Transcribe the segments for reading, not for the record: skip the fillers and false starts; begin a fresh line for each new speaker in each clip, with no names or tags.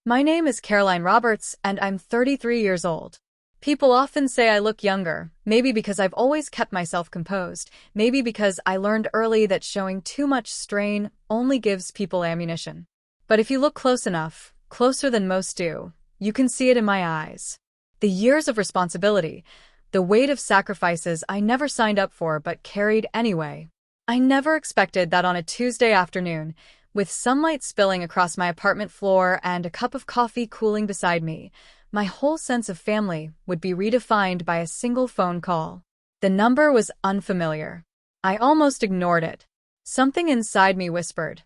My name is Caroline Roberts, and I'm 33 years old. People often say I look younger, maybe because I've always kept myself composed, maybe because I learned early that showing too much strain only gives people ammunition. But if you look close enough, closer than most do, you can see it in my eyes. The years of responsibility, the weight of sacrifices I never signed up for but carried anyway. I never expected that on a Tuesday afternoon, with sunlight spilling across my apartment floor and a cup of coffee cooling beside me, my whole sense of family would be redefined by a single phone call. The number was unfamiliar. I almost ignored it. Something inside me whispered,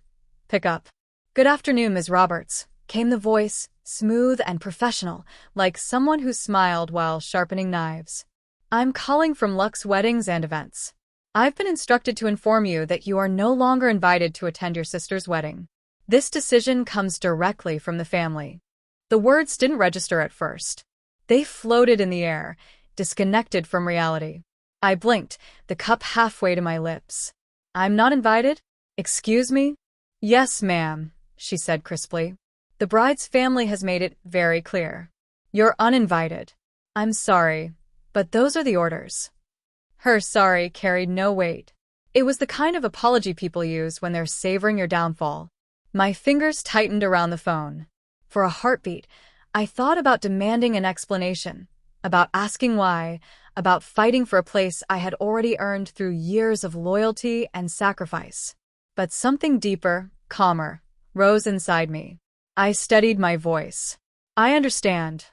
"Pick up." "Good afternoon, Ms. Roberts," came the voice, smooth and professional, like someone who smiled while sharpening knives. "I'm calling from Lux Weddings and Events. I've been instructed to inform you that you are no longer invited to attend your sister's wedding. This decision comes directly from the family." The words didn't register at first. They floated in the air, disconnected from reality. I blinked, the cup halfway to my lips. "I'm not invited? Excuse me?" "Yes, ma'am," she said crisply. "The bride's family has made it very clear. You're uninvited." "I'm sorry, but those are the orders." Her sorry carried no weight. It was the kind of apology people use when they're savoring your downfall. My fingers tightened around the phone. For a heartbeat, I thought about demanding an explanation, about asking why, about fighting for a place I had already earned through years of loyalty and sacrifice. But something deeper, calmer, rose inside me. I steadied my voice. "I understand,"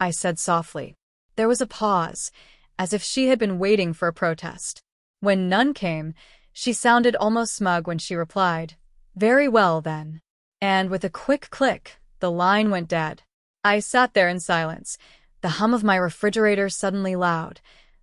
I said softly. There was a pause, as if she had been waiting for a protest. When none came, she sounded almost smug when she replied, "Very well, then." And with a quick click, the line went dead. I sat there in silence, the hum of my refrigerator suddenly loud,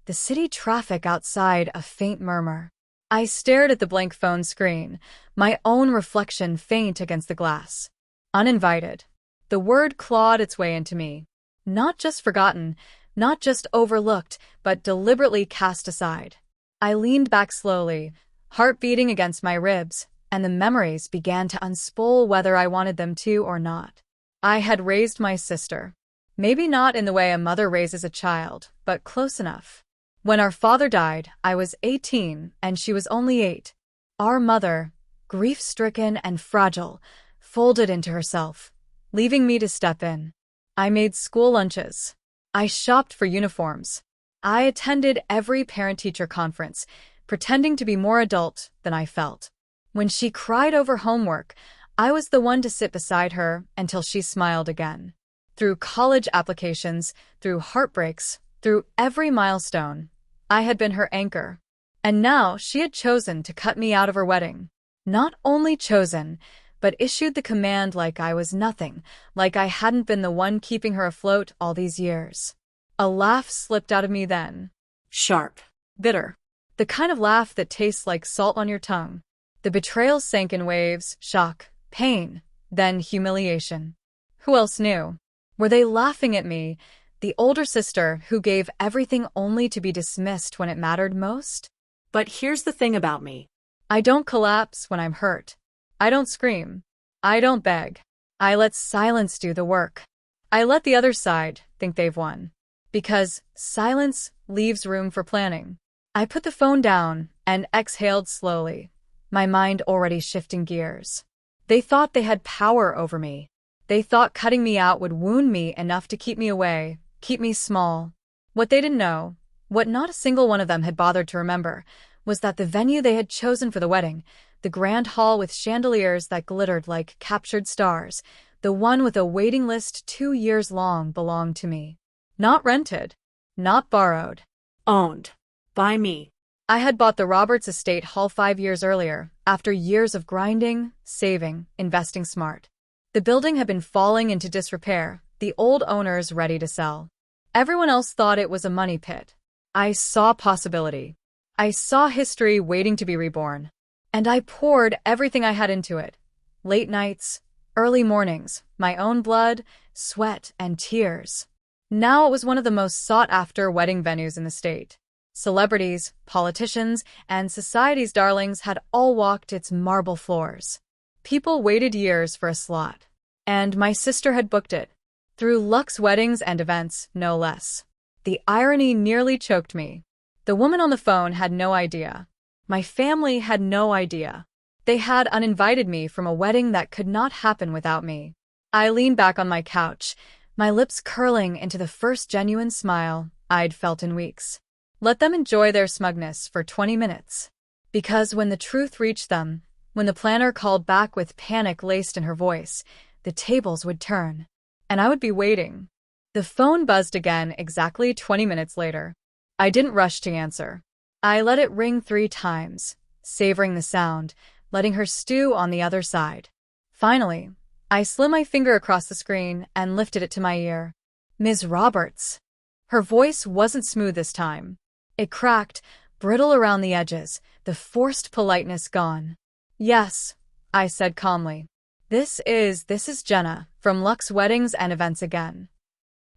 the city traffic outside a faint murmur. I stared at the blank phone screen, my own reflection faint against the glass. Uninvited. The word clawed its way into me. Not just forgotten, not just overlooked, but deliberately cast aside. I leaned back slowly, heart beating against my ribs, and the memories began to unspool whether I wanted them to or not. I had raised my sister. Maybe not in the way a mother raises a child, but close enough. When our father died, I was 18 and she was only 8. Our mother, grief-stricken and fragile, folded into herself, leaving me to step in. I made school lunches. I shopped for uniforms. I attended every parent-teacher conference, pretending to be more adult than I felt. When she cried over homework, I was the one to sit beside her until she smiled again. Through college applications, through heartbreaks, through every milestone, I had been her anchor. And now she had chosen to cut me out of her wedding. Not only chosen, but issued the command like I was nothing, like I hadn't been the one keeping her afloat all these years. A laugh slipped out of me then. Sharp. Bitter. The kind of laugh that tastes like salt on your tongue. The betrayal sank in waves, shock, pain, then humiliation. Who else knew? Were they laughing at me, the older sister who gave everything only to be dismissed when it mattered most?
But here's the thing about me.
I don't collapse when I'm hurt. I don't scream. I don't beg. I let silence do the work. I let the other side think they've won. Because silence leaves room for planning. I put the phone down and exhaled slowly, my mind already shifting gears. They thought they had power over me. They thought cutting me out would wound me enough to keep me away, keep me small. What they didn't know, what not a single one of them had bothered to remember, was that the venue they had chosen for the wedding, the grand hall with chandeliers that glittered like captured stars, the one with a waiting list 2 years long, belonged to me. Not rented. Not borrowed.
Owned. By me.
I had bought the Roberts estate hall 5 years earlier, after years of grinding, saving, investing smart. The building had been falling into disrepair, the old owners ready to sell. Everyone else thought it was a money pit. I saw possibility. I saw history waiting to be reborn. And I poured everything I had into it. Late nights, early mornings, my own blood, sweat, and tears. Now it was one of the most sought-after wedding venues in the state. Celebrities, politicians, and society's darlings had all walked its marble floors. People waited years for a slot. And my sister had booked it. Through Luxe Weddings and Events, no less. The irony nearly choked me. The woman on the phone had no idea. My family had no idea. They had uninvited me from a wedding that could not happen without me. I leaned back on my couch, my lips curling into the first genuine smile I'd felt in weeks. Let them enjoy their smugness for 20 minutes. Because when the truth reached them, when the planner called back with panic laced in her voice, the tables would turn. And I would be waiting. The phone buzzed again exactly 20 minutes later. I didn't rush to answer. I let it ring 3 times, savoring the sound, letting her stew on the other side. Finally, I slid my finger across the screen and lifted it to my ear. Ms. Roberts. Her voice wasn't smooth this time. It cracked, brittle around the edges, the forced politeness gone. Yes, I said calmly. This is Jenna, from Luxe Weddings and Events again.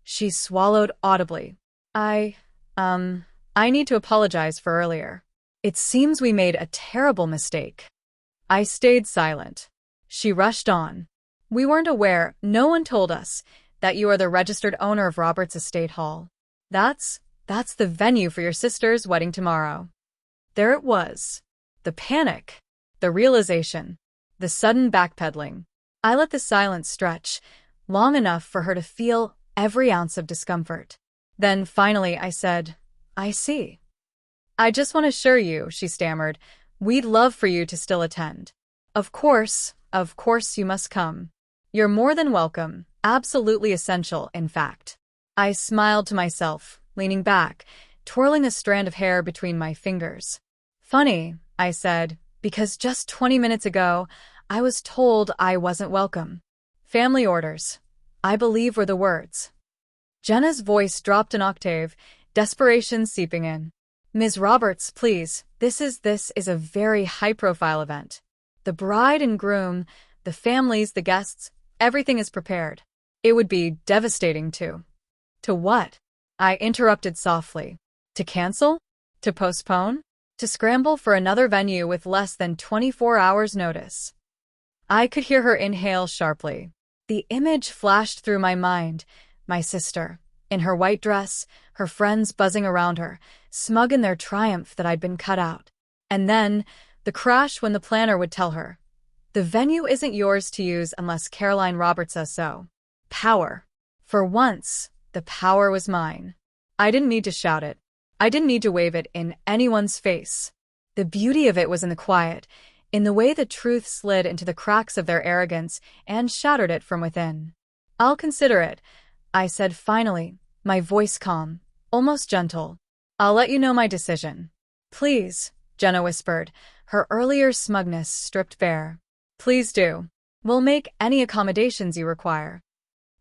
She swallowed audibly. I need to apologize for earlier. It seems we made a terrible mistake. I stayed silent. She rushed on. We weren't aware, no one told us, that you are the registered owner of Roberts Estate Hall. That's the venue for your sister's wedding tomorrow. There it was. The panic. The realization. The sudden backpedaling. I let the silence stretch, long enough for her to feel every ounce of discomfort. Then finally I said, I see. I just want to assure you, she stammered, we'd love for you to still attend. Of course you must come. You're more than welcome, absolutely essential, in fact. I smiled to myself, leaning back, twirling a strand of hair between my fingers. Funny, I said, because just 20 minutes ago, I was told I wasn't welcome. Family orders, I believe, were the words. Jenna's voice dropped an octave, desperation seeping in. Ms. Roberts, please, this is a very high-profile event. The bride and groom, the families, the guests, everything is prepared. It would be devastating to what? I interrupted softly. To cancel? To postpone? To scramble for another venue with less than 24 hours' notice? I could hear her inhale sharply. The image flashed through my mind. My sister, in her white dress, her friends buzzing around her, smug in their triumph that I'd been cut out. And then, the crash when the planner would tell her, the venue isn't yours to use unless Caroline Roberts says so. Power. For once, the power was mine. I didn't need to shout it. I didn't need to wave it in anyone's face. The beauty of it was in the quiet, in the way the truth slid into the cracks of their arrogance and shattered it from within. I'll consider it, I said finally, my voice calm, almost gentle. I'll let you know my decision. Please, Jenna whispered, her earlier smugness stripped bare. Please do. We'll make any accommodations you require.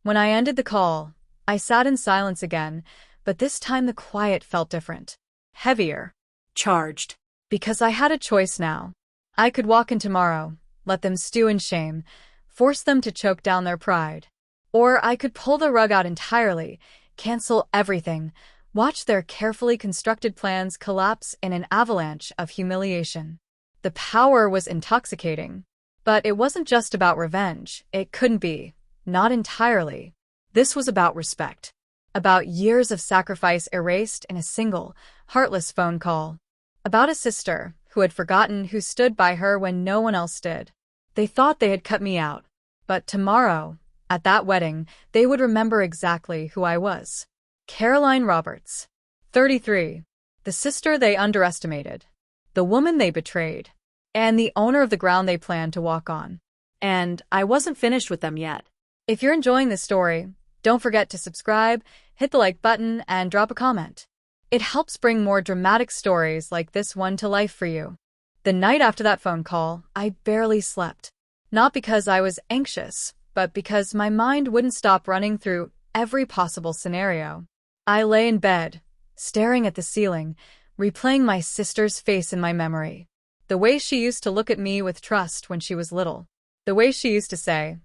When I ended the call, I sat in silence again, but this time the quiet felt different. Heavier.
Charged.
Because I had a choice now. I could walk in tomorrow, let them stew in shame, force them to choke down their pride. Or I could pull the rug out entirely, cancel everything, watch their carefully constructed plans collapse in an avalanche of humiliation. The power was intoxicating. But it wasn't just about revenge. It couldn't be. Not entirely. This was about respect. About years of sacrifice erased in a single, heartless phone call. About a sister who had forgotten who stood by her when no one else did. They thought they had cut me out. But tomorrow, at that wedding, they would remember exactly who I was. Caroline Roberts. 33. The sister they underestimated. The woman they betrayed. And the owner of the ground they planned to walk on.
And I wasn't finished with them yet.
If you're enjoying this story, don't forget to subscribe, hit the like button, and drop a comment. It helps bring more dramatic stories like this one to life for you. The night after that phone call, I barely slept. Not because I was anxious, but because my mind wouldn't stop running through every possible scenario. I lay in bed, staring at the ceiling, replaying my sister's face in my memory. The way she used to look at me with trust when she was little. The way she used to say,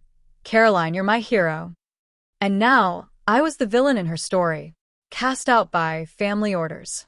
"Caroline, you're my hero." And now, I was the villain in her story, cast out by family orders.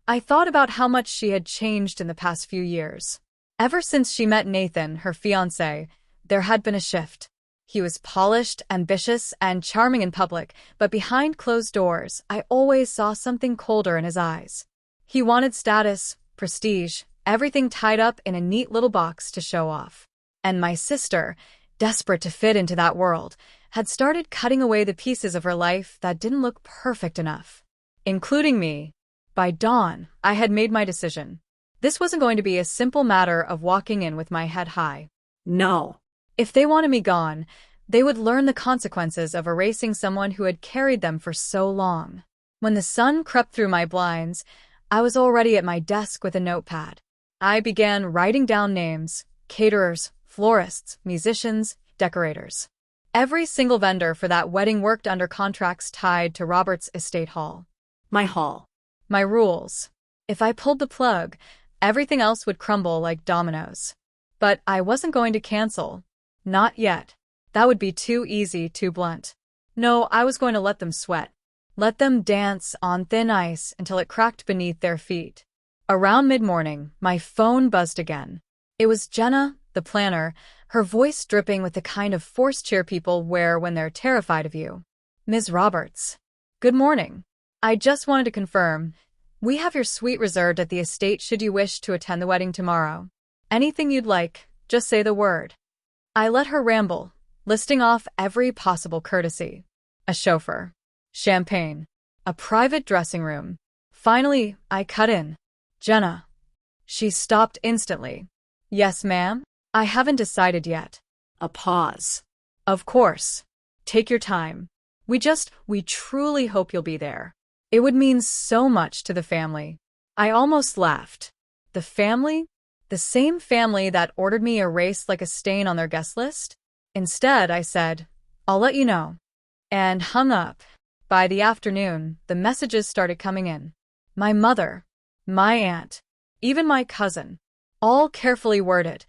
I thought about how much she had changed in the past few years. Ever since she met Nathan, her fiancé, there had been a shift. He was polished, ambitious, and charming in public, but behind closed doors, I always saw something colder in his eyes. He wanted status, prestige, everything tied up in a neat little box to show off. And my sister, desperate to fit into that world, had started cutting away the pieces of her life that didn't look perfect enough, including me. By dawn, I had made my decision. This wasn't going to be a simple matter of walking in with my head high.
No.
If they wanted me gone, they would learn the consequences of erasing someone who had carried them for so long. When the sun crept through my blinds, I was already at my desk with a notepad. I began writing down names: caterers, florists, musicians, decorators. Every single vendor for that wedding worked under contracts tied to Robert's estate hall.
My hall.
My rules. If I pulled the plug, everything else would crumble like dominoes. But I wasn't going to cancel. Not yet. That would be too easy, too blunt. No, I was going to let them sweat. Let them dance on thin ice until it cracked beneath their feet. Around mid-morning, my phone buzzed again. It was Jenna, the planner, her voice dripping with the kind of forced cheer people wear when they're terrified of you. Ms. Roberts. Good morning. I just wanted to confirm, we have your suite reserved at the estate should you wish to attend the wedding tomorrow. Anything you'd like, just say the word. I let her ramble, listing off every possible courtesy. A chauffeur. Champagne. A private dressing room. Finally, I cut in. Jenna. She stopped instantly. Yes, ma'am? I haven't decided yet.
A pause.
Of course. Take your time. We truly hope you'll be there. It would mean so much to the family. I almost laughed. The family? The same family that ordered me erased like a stain on their guest list? Instead, I said, I'll let you know. And hung up. By the afternoon, the messages started coming in. My mother, my aunt, even my cousin. All carefully worded,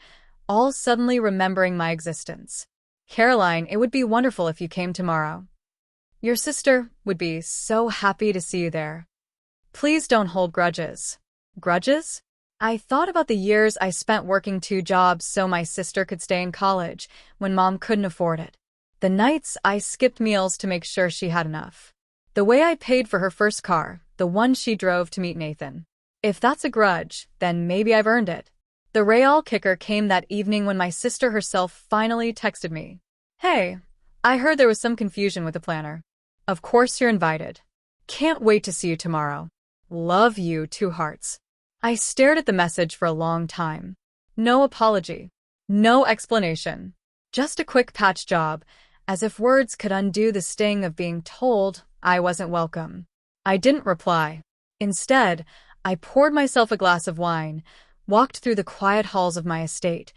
all suddenly remembering my existence. Caroline, it would be wonderful if you came tomorrow. Your sister would be so happy to see you there. Please don't hold grudges. Grudges? I thought about the years I spent working 2 jobs so my sister could stay in college when mom couldn't afford it. The nights I skipped meals to make sure she had enough. The way I paid for her first car, the one she drove to meet Nathan. If that's a grudge, then maybe I've earned it. The real kicker came that evening when my sister herself finally texted me. Hey, I heard there was some confusion with the planner. Of course you're invited. Can't wait to see you tomorrow. Love you, 2 hearts. I stared at the message for a long time. No apology. No explanation. Just a quick patch job, as if words could undo the sting of being told I wasn't welcome. I didn't reply. Instead, I poured myself a glass of wine, walked through the quiet halls of my estate,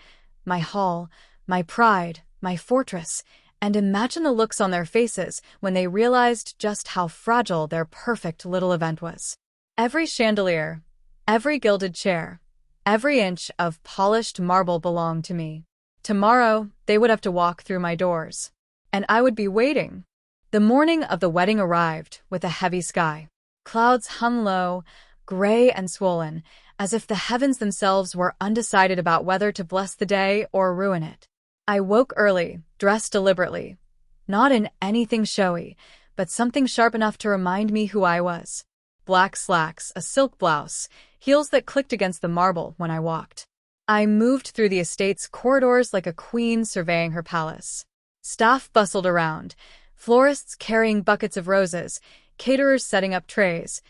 my hall, my pride, my fortress, and imagined the looks on their faces when they realized just how fragile their perfect little event was. Every chandelier, every gilded chair, every inch of polished marble belonged to me. Tomorrow, they would have to walk through my doors. And I would be waiting. The morning of the wedding arrived with a heavy sky. Clouds hung low, gray and swollen, as if the heavens themselves were undecided about whether to bless the day or ruin it. I woke early, dressed deliberately. Not in anything showy, but something sharp enough to remind me who I was. Black slacks, a silk blouse, heels that clicked against the marble when I walked. I moved through the estate's corridors like a queen surveying her palace. Staff bustled around, florists carrying buckets of roses, caterers setting up trays,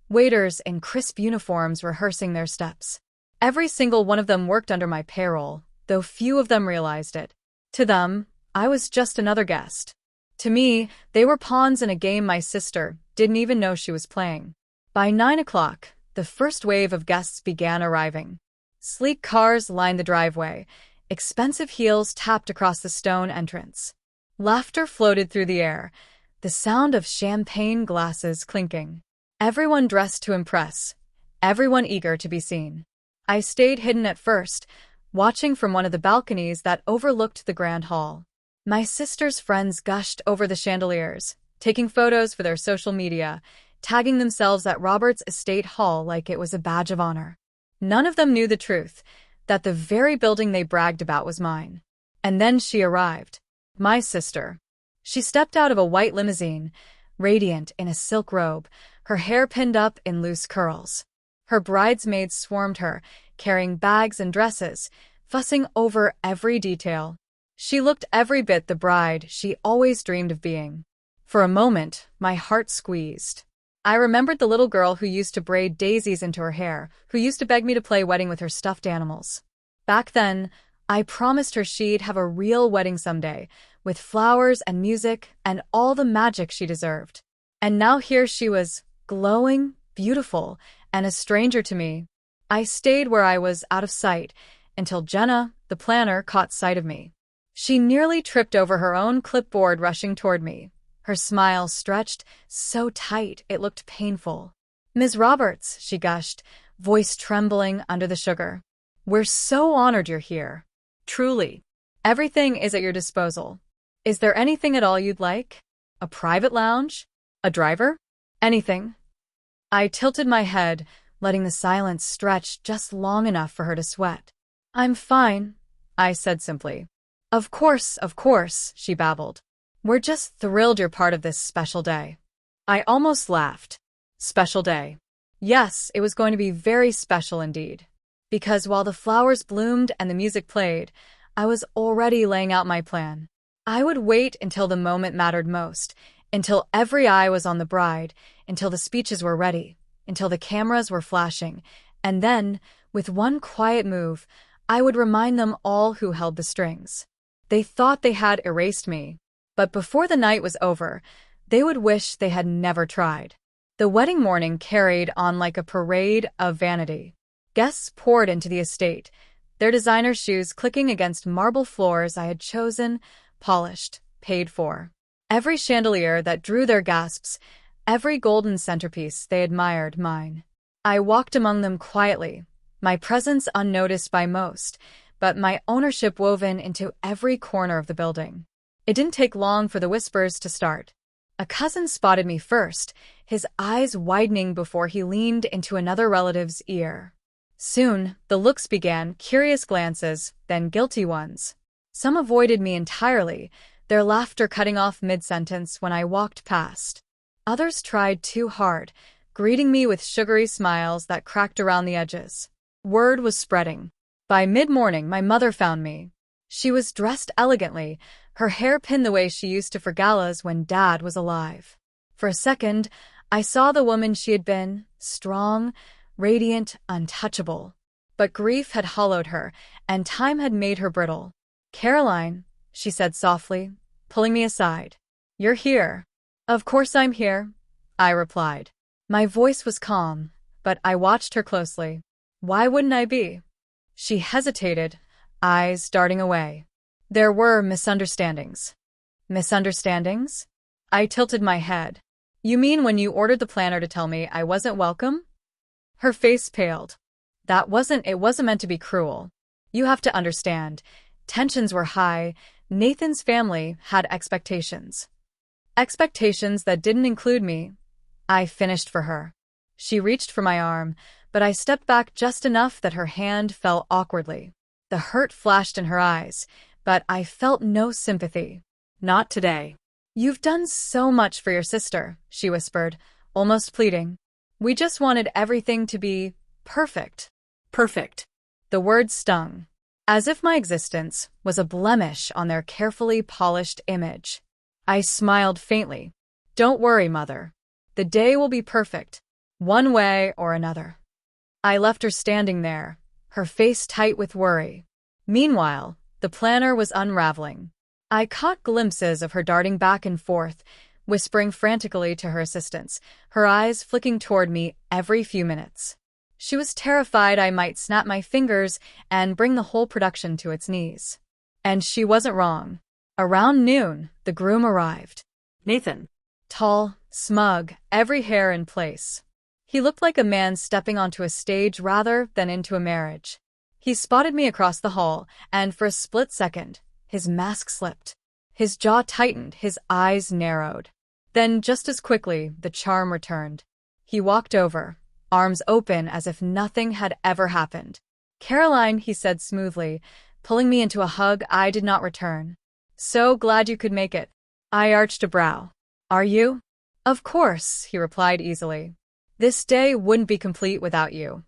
waiters in crisp uniforms rehearsing their steps. Every single one of them worked under my payroll, though few of them realized it. To them, I was just another guest. To me, they were pawns in a game my sister didn't even know she was playing. By 9 o'clock, the first wave of guests began arriving. Sleek cars lined the driveway. Expensive heels tapped across the stone entrance. Laughter floated through the air, the sound of champagne glasses clinking. Everyone dressed to impress, everyone eager to be seen. I stayed hidden at first, watching from one of the balconies that overlooked the grand hall. My sister's friends gushed over the chandeliers, taking photos for their social media, tagging themselves at Robert's estate hall like it was a badge of honor. None of them knew the truth, that the very building they bragged about was mine. And then she arrived. My sister. She stepped out of a white limousine, radiant in a silk robe, her hair pinned up in loose curls. Her bridesmaids swarmed her, carrying bags and dresses, fussing over every detail. She looked every bit the bride she always dreamed of being. For a moment, my heart squeezed. I remembered the little girl who used to braid daisies into her hair, who used to beg me to play wedding with her stuffed animals. Back then, I promised her she'd have a real wedding someday, with flowers and music and all the magic she deserved. And now here she was, glowing, beautiful, and a stranger to me. I stayed where I was out of sight, until Jenna, the planner, caught sight of me. She nearly tripped over her own clipboard rushing toward me. Her smile stretched so tight it looked painful. "Ms. Roberts," she gushed, voice trembling under the sugar. "We're so honored you're here. Truly. Everything is at your disposal. Is there anything at all you'd like? A private lounge? A driver? Anything?" I tilted my head, letting the silence stretch just long enough for her to sweat. "I'm fine," I said simply. Of course, she babbled. "We're just thrilled you're part of this special day." I almost laughed. Special day. Yes, it was going to be very special indeed. Because while the flowers bloomed and the music played, I was already laying out my plan. I would wait until the moment mattered most, until every eye was on the bride, until the speeches were ready, until the cameras were flashing, and then, with one quiet move, I would remind them all who held the strings. They thought they had erased me, but before the night was over, they would wish they had never tried. The wedding morning carried on like a parade of vanity. Guests poured into the estate, their designer shoes clicking against marble floors I had chosen, polished, paid for. Every chandelier that drew their gasps, every golden centerpiece they admired mine. I walked among them quietly, my presence unnoticed by most, but my ownership woven into every corner of the building. It didn't take long for the whispers to start. A cousin spotted me first, his eyes widening before he leaned into another relative's ear. Soon, the looks began, curious glances, then guilty ones. Some avoided me entirely, their laughter cutting off mid-sentence when I walked past. Others tried too hard, greeting me with sugary smiles that cracked around the edges. Word was spreading. By mid-morning, my mother found me. She was dressed elegantly, her hair pinned the way she used to for galas when Dad was alive. For a second, I saw the woman she had been, strong, radiant, untouchable. But grief had hollowed her, and time had made her brittle. "Caroline," she said softly, pulling me aside. "You're here." "Of course I'm here," I replied. My voice was calm, but I watched her closely. "Why wouldn't I be?" She hesitated, eyes darting away. "There were misunderstandings." "Misunderstandings?" I tilted my head. "You mean when you ordered the planner to tell me I wasn't welcome?" Her face paled. It wasn't meant to be cruel. You have to understand. Tensions were high. Nathan's family had expectations. Expectations that didn't include me. I finished for her. She reached for my arm, but I stepped back just enough that her hand fell awkwardly. The hurt flashed in her eyes, but I felt no sympathy. "Not today." "You've done so much for your sister," she whispered, almost pleading. "We just wanted everything to be perfect." Perfect. The word stung, as if my existence was a blemish on their carefully polished image. I smiled faintly. "Don't worry, Mother. The day will be perfect, one way or another." I left her standing there, her face tight with worry. Meanwhile, the planner was unraveling. I caught glimpses of her darting back and forth, whispering frantically to her assistants, her eyes flicking toward me every few minutes. She was terrified I might snap my fingers and bring the whole production to its knees. And she wasn't wrong. Around noon, the groom arrived.
Nathan.
Tall, smug, every hair in place. He looked like a man stepping onto a stage rather than into a marriage. He spotted me across the hall, and for a split second, his mask slipped. His jaw tightened, his eyes narrowed. Then, just as quickly, the charm returned. He walked over, arms open as if nothing had ever happened. "Caroline," he said smoothly, pulling me into a hug I did not return. So glad you could make it. I arched a brow. Are you? Of course, he replied easily. This day wouldn't be complete without you.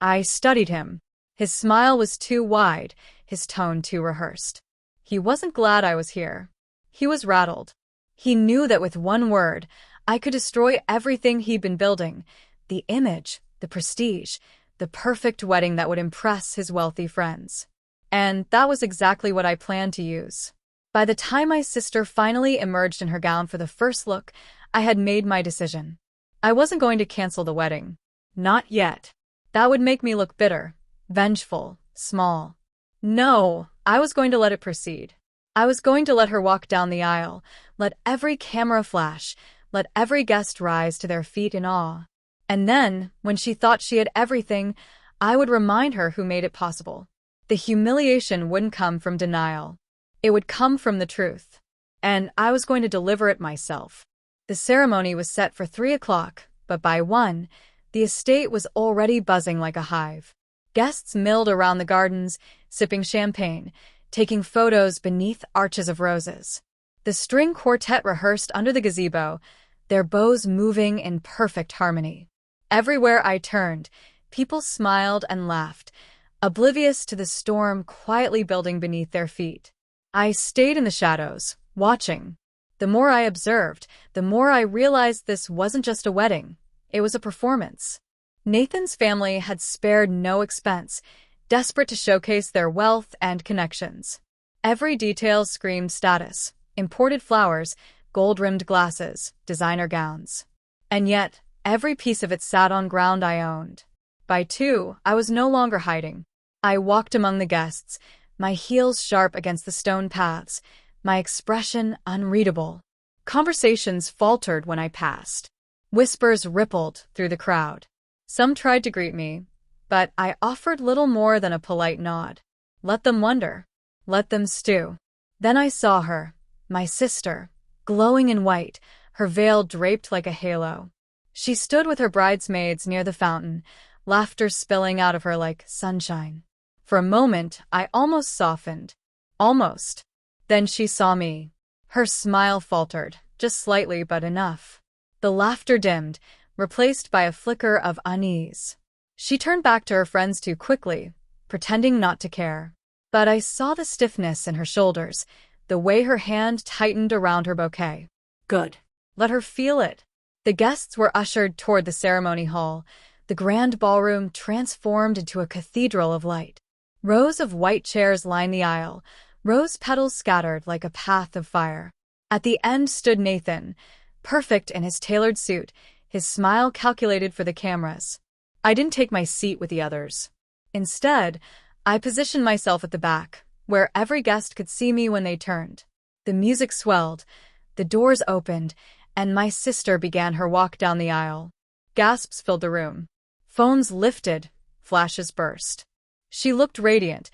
I studied him. His smile was too wide, his tone too rehearsed. He wasn't glad I was here. He was rattled. He knew that with one word, I could destroy everything he'd been building, the image, the prestige, the perfect wedding that would impress his wealthy friends. And that was exactly what I planned to use. By the time my sister finally emerged in her gown for the first look, I had made my decision. I wasn't going to cancel the wedding. Not yet. That would make me look bitter, vengeful, small. No, I was going to let it proceed. I was going to let her walk down the aisle, let every camera flash, let every guest rise to their feet in awe. And then, when she thought she had everything, I would remind her who made it possible. The humiliation wouldn't come from denial. It would come from the truth. And I was going to deliver it myself. The ceremony was set for 3 o'clock, but by 1, the estate was already buzzing like a hive. Guests milled around the gardens, sipping champagne, taking photos beneath arches of roses. The string quartet rehearsed under the gazebo, their bows moving in perfect harmony. Everywhere I turned, people smiled and laughed, oblivious to the storm quietly building beneath their feet. I stayed in the shadows, watching. The more I observed, the more I realized this wasn't just a wedding. It was a performance. Nathan's family had spared no expense, desperate to showcase their wealth and connections. Every detail screamed status: imported flowers, gold-rimmed glasses, designer gowns. And yet, every piece of it sat on ground I owned. By 2, I was no longer hiding. I walked among the guests, my heels sharp against the stone paths, my expression unreadable. Conversations faltered when I passed. Whispers rippled through the crowd. Some tried to greet me, but I offered little more than a polite nod. Let them wonder. Let them stew. Then I saw her, my sister, glowing in white, her veil draped like a halo. She stood with her bridesmaids near the fountain, laughter spilling out of her like sunshine. For a moment, I almost softened. Almost. Then she saw me. Her smile faltered, just slightly but enough. The laughter dimmed, replaced by a flicker of unease. She turned back to her friends too quickly, pretending not to care. But I saw the stiffness in her shoulders, the way her hand tightened around her bouquet.
Good.
Let her feel it. The guests were ushered toward the ceremony hall, the grand ballroom transformed into a cathedral of light. Rows of white chairs lined the aisle, rose petals scattered like a path of fire. At the end stood Nathan, perfect in his tailored suit, his smile calculated for the cameras. I didn't take my seat with the others. Instead, I positioned myself at the back, where every guest could see me when they turned. The music swelled, the doors opened, and my sister began her walk down the aisle. Gasps filled the room. Phones lifted, flashes burst. She looked radiant,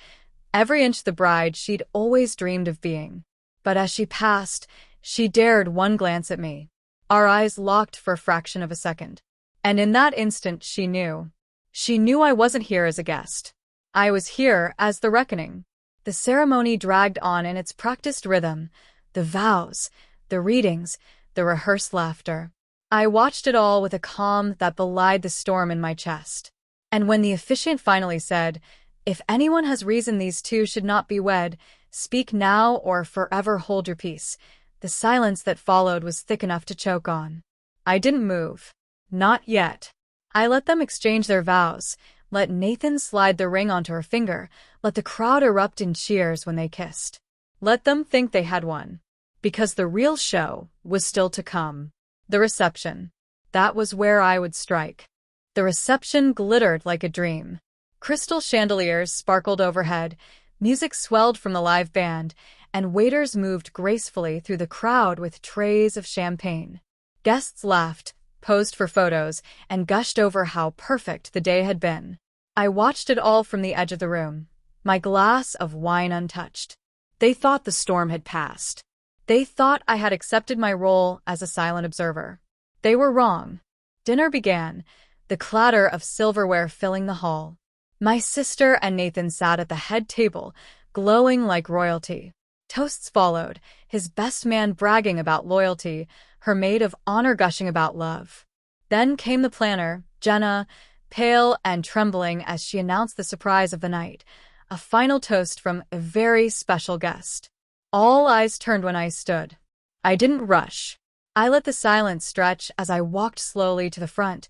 every inch the bride she'd always dreamed of being. But as she passed, she dared one glance at me. Our eyes locked for a fraction of a second. And in that instant she knew. She knew I wasn't here as a guest. I was here as the reckoning. The ceremony dragged on in its practiced rhythm, the vows, the readings, the rehearsed laughter. I watched it all with a calm that belied the storm in my chest. And when the officiant finally said, "If anyone has reason these two should not be wed, speak now or forever hold your peace," the silence that followed was thick enough to choke on. I didn't move. Not yet. I let them exchange their vows, let Nathan slide the ring onto her finger, let the crowd erupt in cheers when they kissed. Let them think they had won. Because the real show was still to come. The reception. That was where I would strike. The reception glittered like a dream. Crystal chandeliers sparkled overhead, music swelled from the live band, and waiters moved gracefully through the crowd with trays of champagne. Guests laughed, posed for photos, and gushed over how perfect the day had been. I watched it all from the edge of the room, my glass of wine untouched. They thought the storm had passed. They thought I had accepted my role as a silent observer. They were wrong. Dinner began, the clatter of silverware filling the hall. My sister and Nathan sat at the head table, glowing like royalty. Toasts followed, his best man bragging about loyalty, her maid of honor gushing about love. Then came the planner, Jenna, pale and trembling as she announced the surprise of the night, a final toast from a very special guest. All eyes turned when I stood. I didn't rush. I let the silence stretch as I walked slowly to the front,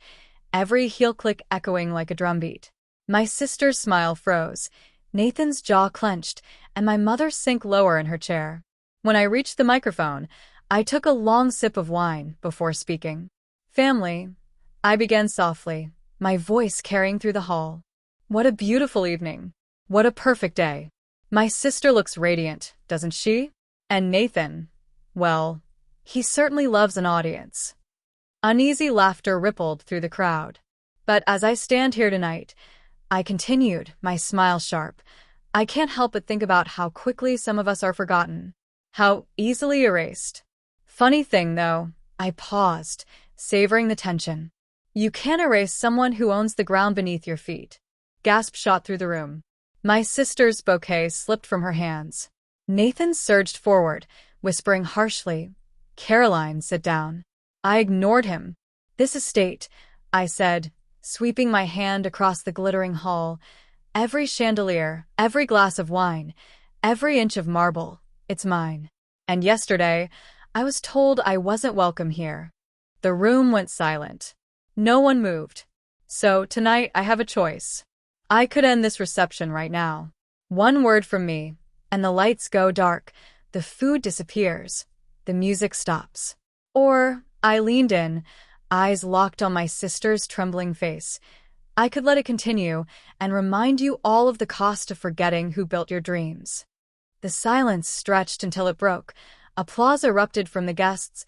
every heel click echoing like a drumbeat. My sister's smile froze, Nathan's jaw clenched, and my mother sank lower in her chair. When I reached the microphone, I took a long sip of wine before speaking. "Family," I began softly, my voice carrying through the hall. "What a beautiful evening. What a perfect day. My sister looks radiant, doesn't she? And Nathan, well, he certainly loves an audience." Uneasy laughter rippled through the crowd. But as I stand here tonight, I continued, my smile sharp, I can't help but think about how quickly some of us are forgotten. How easily erased. Funny thing, though, I paused, savoring the tension. You can't erase someone who owns the ground beneath your feet. Gasp shot through the room. My sister's bouquet slipped from her hands. Nathan surged forward, whispering harshly, "Caroline, sit down." I ignored him. "This estate," I said, sweeping my hand across the glittering hall. "Every chandelier, every glass of wine, every inch of marble, it's mine. And yesterday, I was told I wasn't welcome here." The room went silent. No one moved. So tonight I have a choice. I could end this reception right now. One word from me, and the lights go dark, the food disappears, the music stops. Or I leaned in, eyes locked on my sister's trembling face. I could let it continue and remind you all of the cost of forgetting who built your dreams. The silence stretched until it broke. Applause erupted from the guests,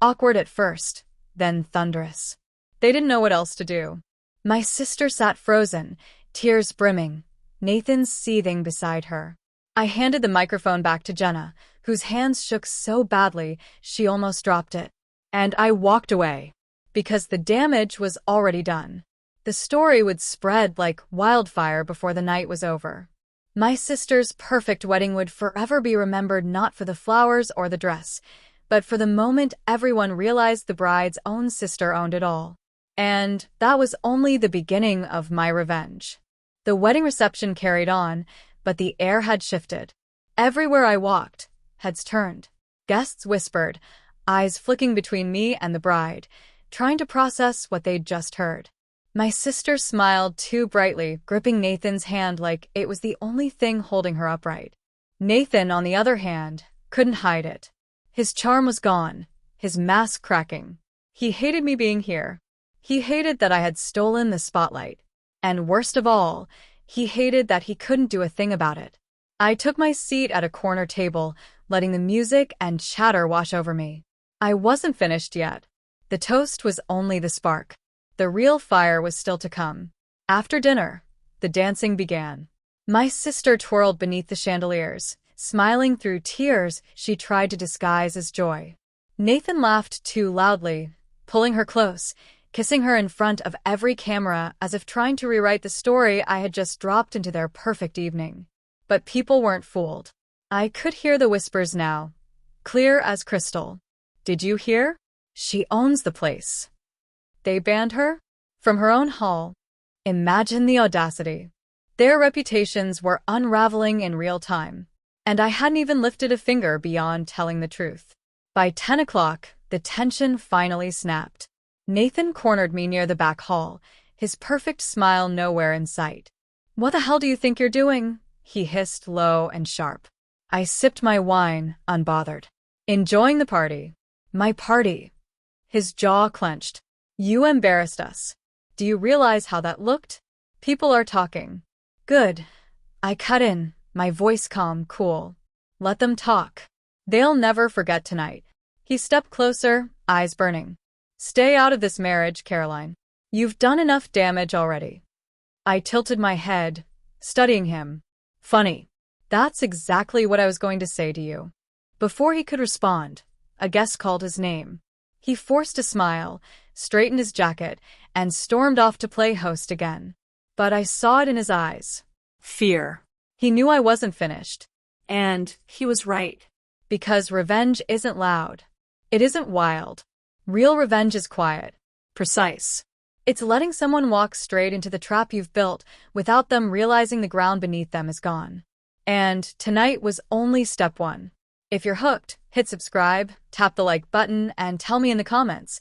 awkward at first, then thunderous. They didn't know what else to do. My sister sat frozen, tears brimming, Nathan seething beside her. I handed the microphone back to Jenna, whose hands shook so badly she almost dropped it. And I walked away, because the damage was already done. The story would spread like wildfire before the night was over. My sister's perfect wedding would forever be remembered not for the flowers or the dress, but for the moment everyone realized the bride's own sister owned it all. And that was only the beginning of my revenge. The wedding reception carried on, but the air had shifted. Everywhere I walked, heads turned. Guests whispered, eyes flicking between me and the bride, trying to process what they'd just heard. My sister smiled too brightly, gripping Nathan's hand like it was the only thing holding her upright. Nathan, on the other hand, couldn't hide it. His charm was gone, his mask cracking. He hated me being here. He hated that I had stolen the spotlight. And worst of all, he hated that he couldn't do a thing about it. I took my seat at a corner table, letting the music and chatter wash over me. I wasn't finished yet. The toast was only the spark. The real fire was still to come. After dinner, the dancing began. My sister twirled beneath the chandeliers, smiling through tears she tried to disguise as joy. Nathan laughed too loudly, pulling her close, kissing her in front of every camera as if trying to rewrite the story I had just dropped into their perfect evening. But people weren't fooled. I could hear the whispers now, clear as crystal. "Did you hear? She owns the place. They banned her? From her own hall. Imagine the audacity." Their reputations were unraveling in real time, and I hadn't even lifted a finger beyond telling the truth. By 10 o'clock, the tension finally snapped. Nathan cornered me near the back hall, his perfect smile nowhere in sight. "What the hell do you think you're doing?" he hissed low and sharp. I sipped my wine, unbothered. "Enjoying the party." "My party?" His jaw clenched. "You embarrassed us. Do you realize how that looked? People are talking." "Good." I cut in, my voice calm, cool. "Let them talk. They'll never forget tonight." He stepped closer, eyes burning. "Stay out of this marriage, Caroline. You've done enough damage already." I tilted my head, studying him. "Funny. That's exactly what I was going to say to you." Before he could respond, a guest called his name. He forced a smile, straightened his jacket, and stormed off to play host again. But I saw it in his eyes. Fear. He knew I wasn't finished.
And he was right.
Because revenge isn't loud. It isn't wild. Real revenge is quiet.
Precise.
It's letting someone walk straight into the trap you've built without them realizing the ground beneath them is gone. And tonight was only step one. If you're hooked, hit subscribe, tap the like button, and tell me in the comments,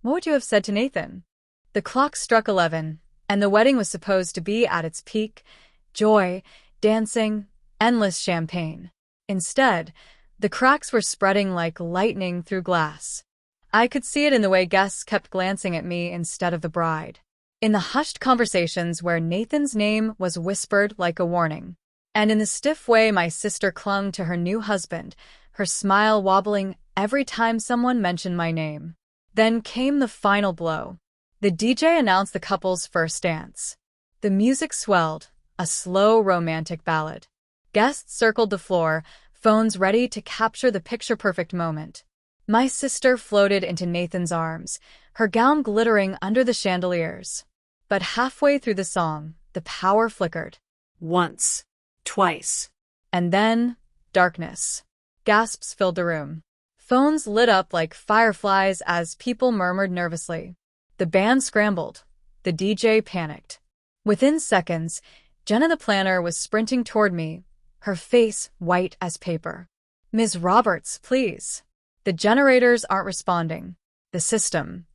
what would you have said to Nathan? The clock struck 11, and the wedding was supposed to be at its peak. Joy, dancing, endless champagne. Instead, the cracks were spreading like lightning through glass. I could see it in the way guests kept glancing at me instead of the bride. In the hushed conversations where Nathan's name was whispered like a warning. And in the stiff way my sister clung to her new husband, her smile wobbling every time someone mentioned my name. Then came the final blow. The DJ announced the couple's first dance. The music swelled, a slow romantic ballad. Guests circled the floor, phones ready to capture the picture-perfect moment. My sister floated into Nathan's arms, her gown glittering under the chandeliers. But halfway through the song, the power flickered.
Once. Twice.
And then, darkness. Gasps filled the room. Phones lit up like fireflies as people murmured nervously. The band scrambled. The DJ panicked. Within seconds, Jenna the planner was sprinting toward me, her face white as paper. "Ms. Roberts, please. The generators aren't responding. The system."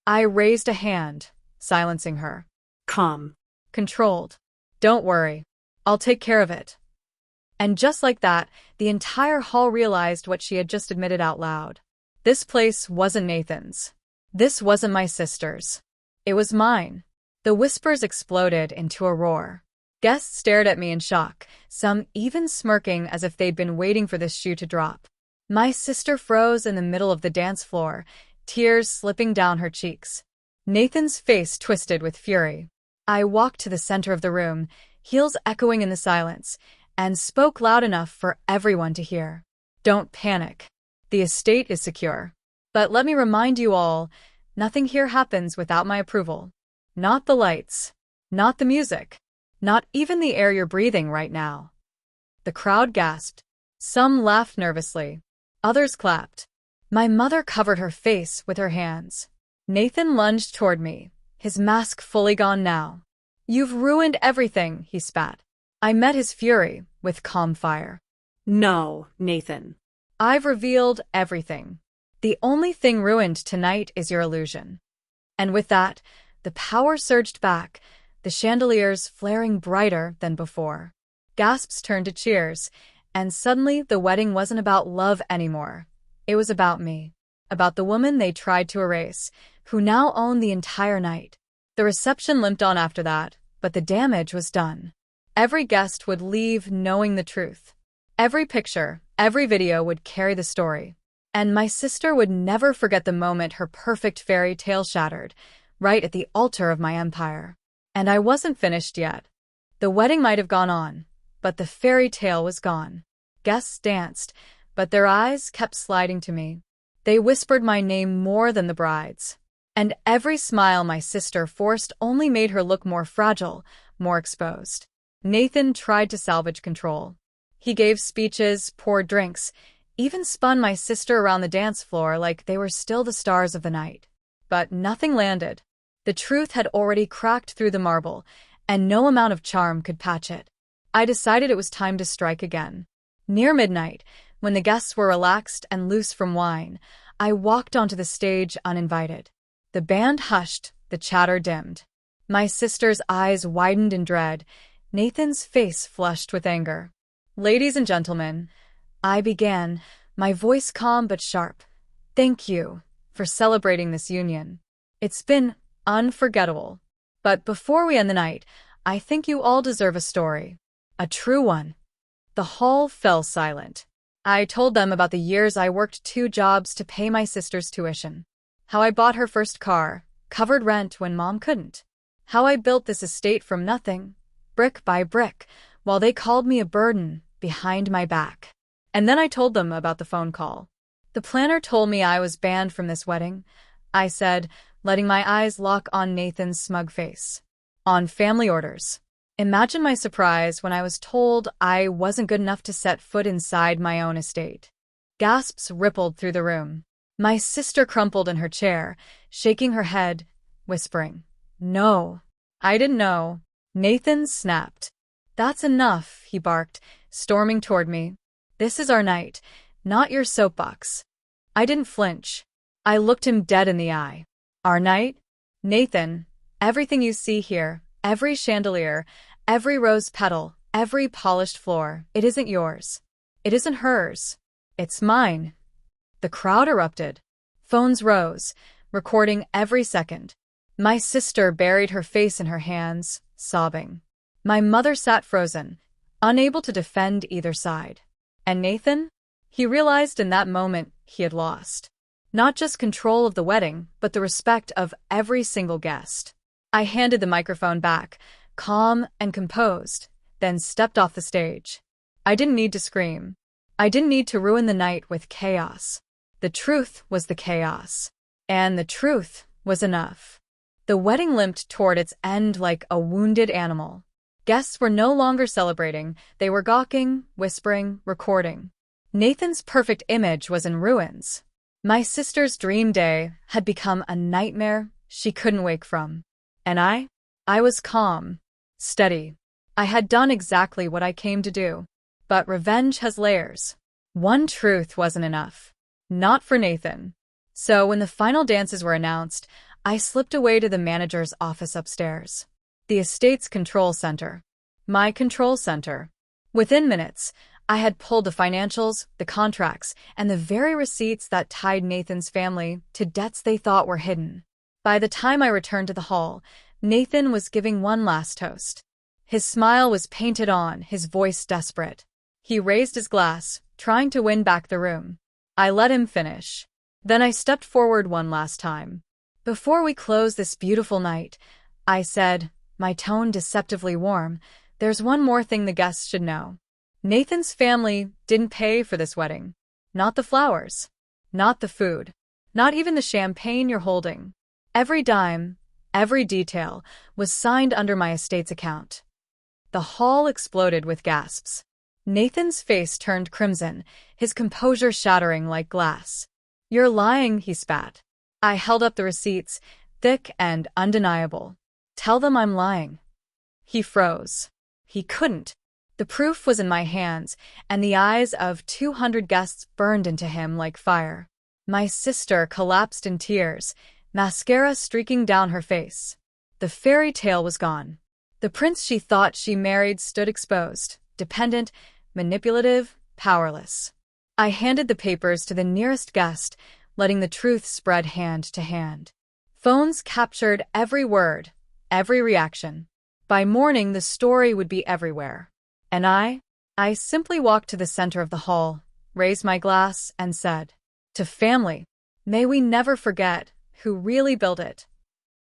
I raised a hand, silencing her.
Calm.
Controlled. "Don't worry. I'll take care of it." And just like that, the entire hall realized what she had just admitted out loud. This place wasn't Nathan's. This wasn't my sister's. It was mine. The whispers exploded into a roar. Guests stared at me in shock, some even smirking as if they'd been waiting for this shoe to drop. My sister froze in the middle of the dance floor, tears slipping down her cheeks. Nathan's face twisted with fury. I walked to the center of the room, heels echoing in the silence, and spoke loud enough for everyone to hear. "Don't panic. The estate is secure. But let me remind you all, nothing here happens without my approval. Not the lights. Not the music. Not even the air you're breathing right now." The crowd gasped. Some laughed nervously. Others clapped. My mother covered her face with her hands. Nathan lunged toward me, his mask fully gone now. "You've ruined everything," he spat. I met his fury with calm fire.
No, Nathan.
"I've revealed everything. The only thing ruined tonight is your illusion." And with that, the power surged back, the chandeliers flaring brighter than before. Gasps turned to cheers, and suddenly the wedding wasn't about love anymore. It was about me. About the woman they tried to erase, who now owned the entire night. The reception limped on after that, but the damage was done. Every guest would leave knowing the truth. Every picture, every video would carry the story. And my sister would never forget the moment her perfect fairy tale shattered, right at the altar of my empire. And I wasn't finished yet. The wedding might have gone on, but the fairy tale was gone. Guests danced, but their eyes kept sliding to me. They whispered my name more than the bride's. And every smile my sister forced only made her look more fragile, more exposed. Nathan tried to salvage control. He gave speeches, poured drinks, even spun my sister around the dance floor like they were still the stars of the night. But nothing landed. The truth had already cracked through the marble, and no amount of charm could patch it. I decided it was time to strike again. Near midnight, when the guests were relaxed and loose from wine, I walked onto the stage uninvited. The band hushed, the chatter dimmed. My sister's eyes widened in dread, Nathan's face flushed with anger. "Ladies and gentlemen," I began, my voice calm but sharp, "thank you for celebrating this union. It's been unforgettable. But before we end the night, I think you all deserve a story. A true one." The hall fell silent. I told them about the years I worked 2 jobs to pay my sister's tuition. How I bought her first car, covered rent when mom couldn't. How I built this estate from nothing, brick by brick, while they called me a burden behind my back. And then I told them about the phone call. The planner told me I was banned from this wedding, I said, letting my eyes lock on Nathan's smug face. "On family orders." Imagine my surprise when I was told I wasn't good enough to set foot inside my own estate. Gasps rippled through the room. My sister crumpled in her chair, shaking her head, whispering, "No, I didn't know." Nathan snapped. "That's enough," he barked, storming toward me. "This is our night, not your soapbox." I didn't flinch. I looked him dead in the eye. "Our night? Nathan, everything you see here, every chandelier, every rose petal, every polished floor, it isn't yours. It isn't hers. It's mine." The crowd erupted. Phones rose, recording every second. My sister buried her face in her hands, sobbing. My mother sat frozen, unable to defend either side. And Nathan? He realized in that moment he had lost. Not just control of the wedding, but the respect of every single guest. I handed the microphone back, calm and composed, then stepped off the stage. I didn't need to scream. I didn't need to ruin the night with chaos. The truth was the chaos. And the truth was enough. The wedding limped toward its end like a wounded animal. Guests were no longer celebrating, they were gawking, whispering, recording. Nathan's perfect image was in ruins. My sister's dream day had become a nightmare she couldn't wake from. And I was calm, steady. I had done exactly what I came to do. But revenge has layers. One truth wasn't enough. Not for Nathan. So when the final dances were announced, I slipped away to the manager's office upstairs. The estate's control center. My control center. Within minutes, I had pulled the financials, the contracts, and the very receipts that tied Nathan's family to debts they thought were hidden. By the time I returned to the hall, Nathan was giving one last toast. His smile was painted on, his voice desperate. He raised his glass, trying to win back the room. I let him finish. Then I stepped forward one last time. "Before we close this beautiful night," I said, my tone deceptively warm, "there's one more thing the guests should know. Nathan's family didn't pay for this wedding. Not the flowers. Not the food. Not even the champagne you're holding. Every dime, every detail, was signed under my estate's account." The hall exploded with gasps. Nathan's face turned crimson, his composure shattering like glass. "You're lying," he spat. I held up the receipts, thick and undeniable. "Tell them I'm lying." He froze. He couldn't. The proof was in my hands, and the eyes of 200 guests burned into him like fire. My sister collapsed in tears, mascara streaking down her face. The fairy tale was gone. The prince she thought she married stood exposed, dependent, manipulative, powerless. I handed the papers to the nearest guest, letting the truth spread hand to hand. Phones captured every word, every reaction. By morning, the story would be everywhere. And I simply walked to the center of the hall, raised my glass, and said, "To family, may we never forget who really built it."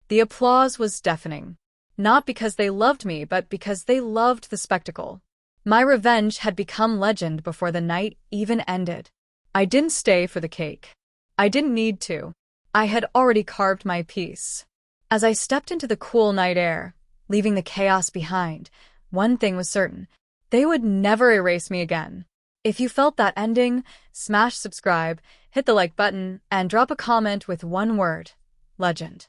The applause was deafening. Not because they loved me, but because they loved the spectacle. My revenge had become legend before the night even ended. I didn't stay for the cake. I didn't need to. I had already carved my piece. As I stepped into the cool night air, leaving the chaos behind, one thing was certain. They would never erase me again. If you felt that ending, smash subscribe, hit the like button, and drop a comment with one word: legend.